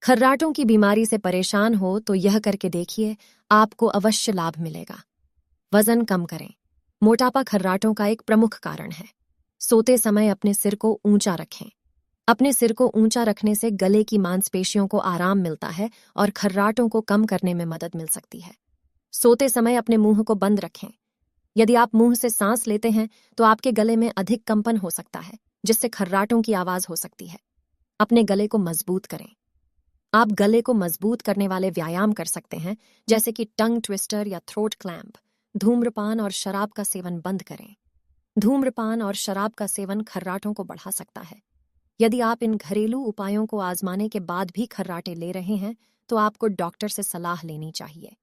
खर्राटों की बीमारी से परेशान हो तो यह करके देखिए, आपको अवश्य लाभ मिलेगा। वजन कम करें। मोटापा खर्राटों का एक प्रमुख कारण है। सोते समय अपने सिर को ऊंचा रखें। अपने सिर को ऊंचा रखने से गले की मांसपेशियों को आराम मिलता है और खर्राटों को कम करने में मदद मिल सकती है। सोते समय अपने मुंह को बंद रखें। यदि आप मुंह से सांस लेते हैं तो आपके गले में अधिक कंपन हो सकता है, जिससे खर्राटों की आवाज हो सकती है। अपने गले को मजबूत करें। आप गले को मजबूत करने वाले व्यायाम कर सकते हैं, जैसे कि टंग ट्विस्टर या थ्रोट क्लैंप। धूम्रपान और शराब का सेवन बंद करें। धूम्रपान और शराब का सेवन खर्राटों को बढ़ा सकता है। यदि आप इन घरेलू उपायों को आजमाने के बाद भी खर्राटे ले रहे हैं, तो आपको डॉक्टर से सलाह लेनी चाहिए।